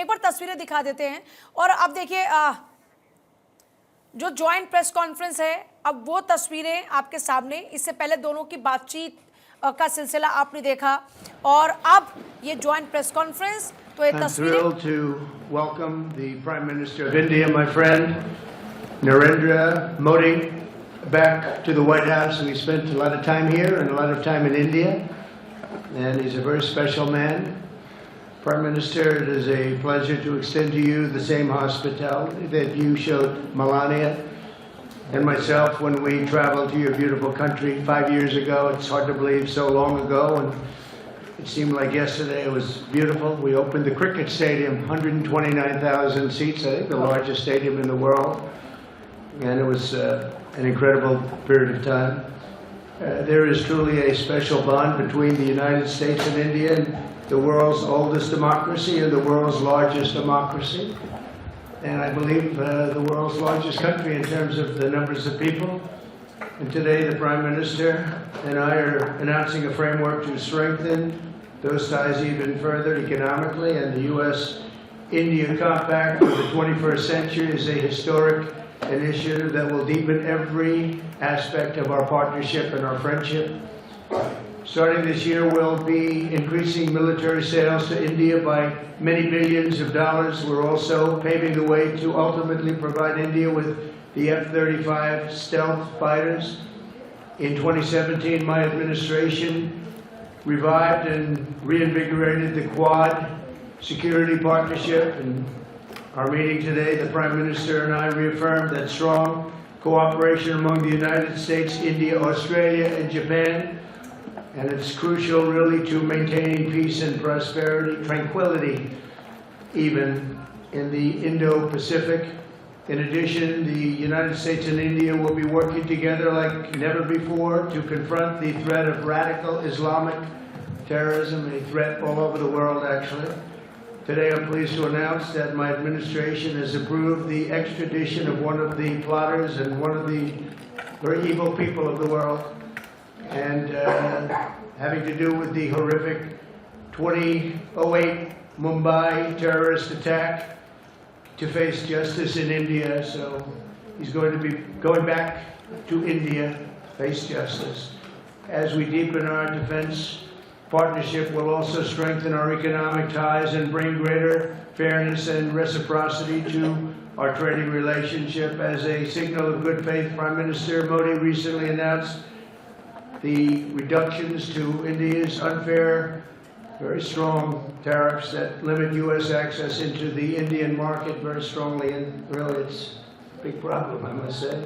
एक बार तस्वीरें दिखा देते हैं। और अब देखिए जो ज्वाइंट प्रेस कॉन्फ्रेंस है, अब वो तस्वीरें आपके सामने। इससे पहले दोनों की बातचीत का सिलसिला आपने देखा और अब ये ज्वाइंट प्रेस कॉन्फ्रेंस, तो ये तस्वीरें। I'm thrilled to welcome the Prime Minister of India, my friend Narendra Modi, back to the White House. We spent a lot of time here and a lot of time in India, and he's a very special man. Prime Minister, it is a pleasure to extend to you the same hospitality that you showed Melania and myself when we traveled to your beautiful country 5 years ago. It's hard to believe, so long ago, and it seemed like yesterday. It was beautiful. We opened the cricket stadium, 129,000 seats, I think the largest stadium in the world, and it was an incredible period of time. There is truly a special bond between the United States and India, the world's oldest democracy and the world's largest democracy, and I believe the world's largest country in terms of the numbers of people. And today the Prime Minister and I are announcing a framework to strengthen those ties even further economically, and the U.S.-India Compact for the 21st century is a historic initiative that will deepen every aspect of our partnership and our friendship. Starting this year, we'll be increasing military sales to India by many billions of dollars. We're also paving the way to ultimately provide India with the F-35 stealth fighters. In 2017, my administration revived and reinvigorated the Quad security partnership. And our meeting today, the Prime Minister and I reaffirmed that strong cooperation among the United States, India, Australia, and Japan. And it's crucial, really, to maintaining peace and prosperity, tranquility, even in the Indo-Pacific. In addition, the United States and India will be working together like never before to confront the threat of radical Islamic terrorism, a threat all over the world, actually. Today, I'm pleased to announce that my administration has approved the extradition of one of the plotters and one of the very evil people of the world, and having to do with the horrific 2008 Mumbai terrorist attack, to face justice in India. So he's going to be going back to India to face justice. As we deepen our defense partnership, we'll also strengthen our economic ties and bring greater fairness and reciprocity to our trading relationship. As a signal of good faith, Prime Minister Modi recently announced the reductions to India's unfair, very strong tariffs that limit U.S. access into the Indian market very strongly, and really it's a big problem, I must say.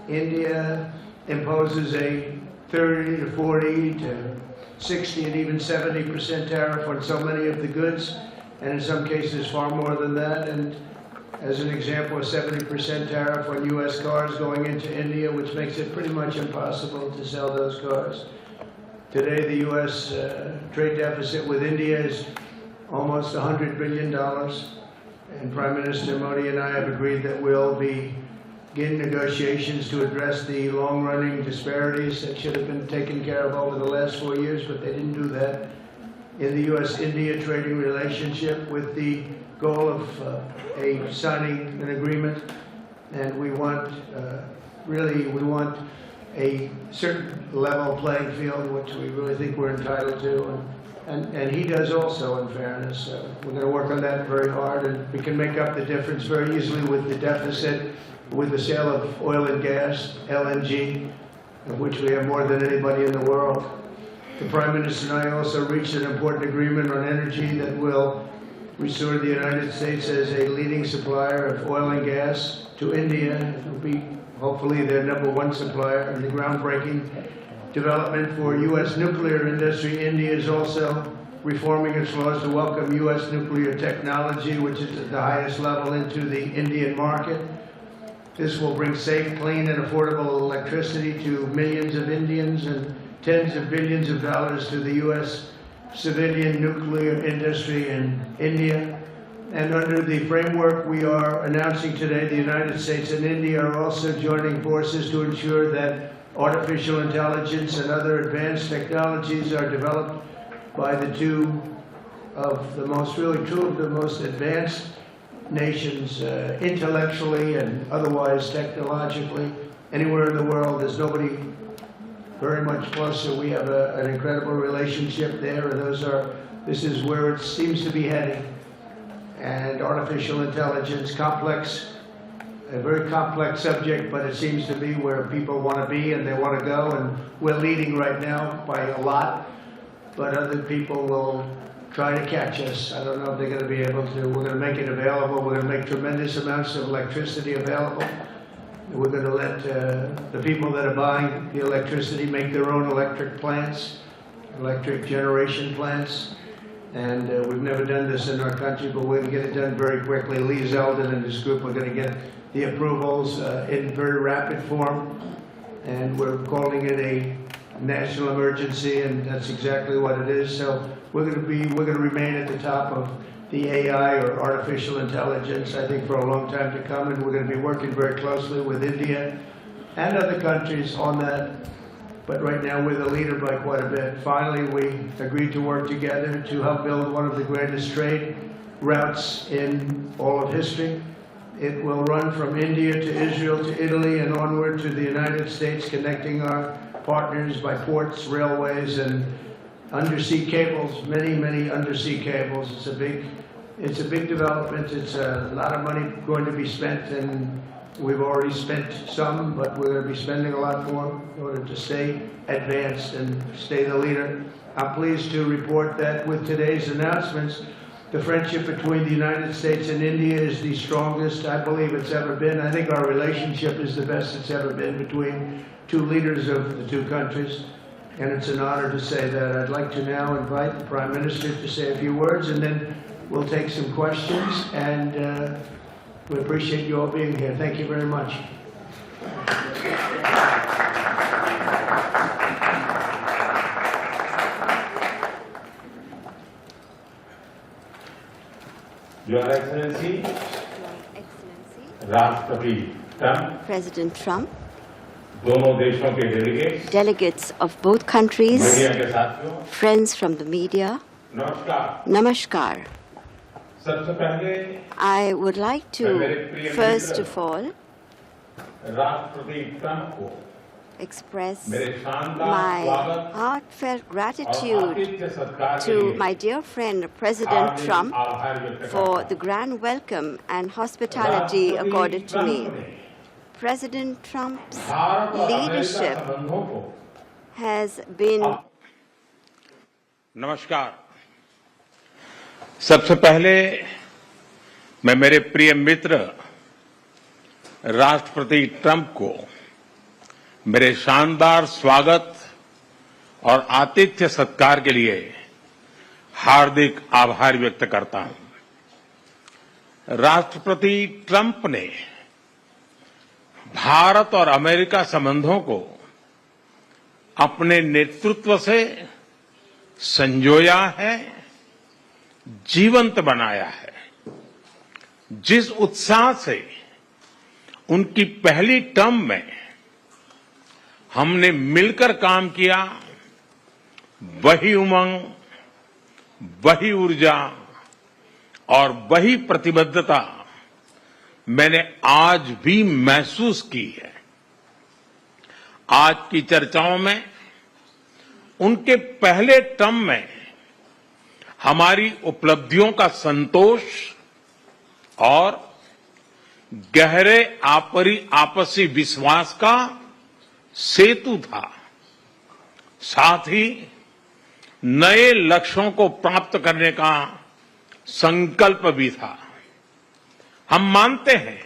India imposes a 30 to 40 to 60 and even 70% tariff on so many of the goods, and in some cases far more than that. And as an example, a 70% tariff on U.S. cars going into India, which makes it pretty much impossible to sell those cars. Today, the U.S. trade deficit with India is almost $100 billion, and Prime Minister Modi and I have agreed that we'll begin negotiations to address the long-running disparities that should have been taken care of over the last 4 years, but they didn't do that, in the U.S.-India trading relationship, with the goal of signing an agreement. And we want, we want a certain level playing field, which we really think we're entitled to, and he does also, in fairness. We're going to work on that very hard, and we can make up the difference very easily with the deficit, with the sale of oil and gas, LNG, of which we have more than anybody in the world. The Prime Minister and I also reached an important agreement on energy that will restore the United States as a leading supplier of oil and gas to India. It will be hopefully their #1 supplier, and the groundbreaking development for U.S. nuclear industry. India is also reforming its laws to welcome U.S. nuclear technology, which is at the highest level, into the Indian market. This will bring safe, clean, and affordable electricity to millions of Indians and tens of billions of dollars to the U.S. civilian nuclear industry in India. And under the framework we are announcing today, the United States and India are also joining forces to ensure that artificial intelligence and other advanced technologies are developed by the two of the most, really two of the most advanced nations intellectually and otherwise technologically. Anywhere in the world, there's nobody very much closer. We have an incredible relationship there, and this is where it seems to be heading. And artificial intelligence, a very complex subject, but it seems to be where people want to be and they want to go, and we're leading right now by a lot, but other people will try to catch us. I don't know if they're going to be able to. We're going to make it available. We're going to make tremendous amounts of electricity available. We're going to let the people that are buying the electricity make their own electric plants, electric generation plants. And we've never done this in our country, but we're going to get it done very quickly. Lee Zeldin and his group are going to get the approvals in very rapid form. And we're calling it a national emergency, and that's exactly what it is. So we're going to remain at the top of the AI, or artificial intelligence, I think, for a long time to come, and we're going to be working very closely with India and other countries on that. But right now we're the leader by quite a bit. Finally, we agreed to work together to help build one of the greatest trade routes in all of history. It will run from India to Israel to Italy and onward to the United States, connecting our partners by ports, railways, and undersea cables, many undersea cables. It's a big development. It's a lot of money going to be spent, and we've already spent some, but we're going to be spending a lot more in order to stay advanced and stay the leader. I'm pleased to report that with today's announcements, the friendship between the United States and India is the strongest I believe it's ever been. I think our relationship is the best it's ever been between two leaders of the two countries, and it's an honor to say that. I'd like to now invite the Prime Minister to say a few words, and then we'll take some questions, and we appreciate you all being here. Thank you very much. Your Excellency, राष्ट्रपति Trump, President Trump, दोनों देशों के delegates of both countries, media के साथियों, friends from the media, नमस्कार। Namaskar. सबसे पहले I would like to first of all राष्ट्रपति ट्रम्प को express मेरे शानदार my स्वागत heartfelt और gratitude आतिथ्य सत्कार के to लिए my dear friend President Hardik Trump आभार व्यक्त for करता the हूं। grand welcome and hospitality राष्ट्रपति accorded to me. ट्रम्प ने President Trump's भारत और अमेरिका leadership संबंधों को has been नमस्कार। सबसे पहले मैं मेरे प्रिय मित्र राष्ट्रपति ट्रम्प को मेरे शानदार स्वागत और आतिथ्य सत्कार के लिए हार्दिक आभार व्यक्त करता हूं। राष्ट्रपति ट्रम्प ने भारत और अमेरिका संबंधों को अपने नेतृत्व से संजोया है, जीवंत बनाया है। जिस उत्साह से उनकी पहली टर्म में हमने मिलकर काम किया, वही उमंग, वही ऊर्जा और वही प्रतिबद्धता मैंने आज भी महसूस की है। आज की चर्चाओं में उनके पहले टर्म में हमारी उपलब्धियों का संतोष और गहरे आपसी विश्वास का सेतु था। साथ ही नए लक्ष्यों को प्राप्त करने का संकल्प भी था। हम मानते हैं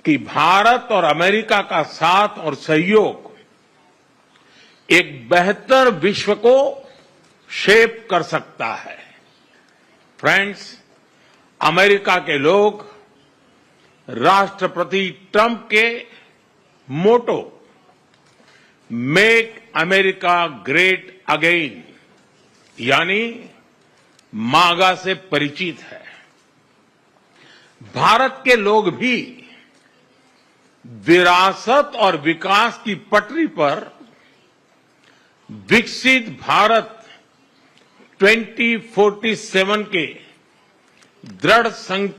कि भारत और अमेरिका का साथ और सहयोग एक बेहतर विश्व को शेप कर सकता है। फ्रेंड्स, अमेरिका के लोग राष्ट्रपति ट्रंप के मोटो मेक अमेरिका ग्रेट अगेन यानी मागा से परिचित है। भारत के लोग भी विरासत और विकास की पटरी पर विकसित भारत 2047 के दृढ़ संकल्प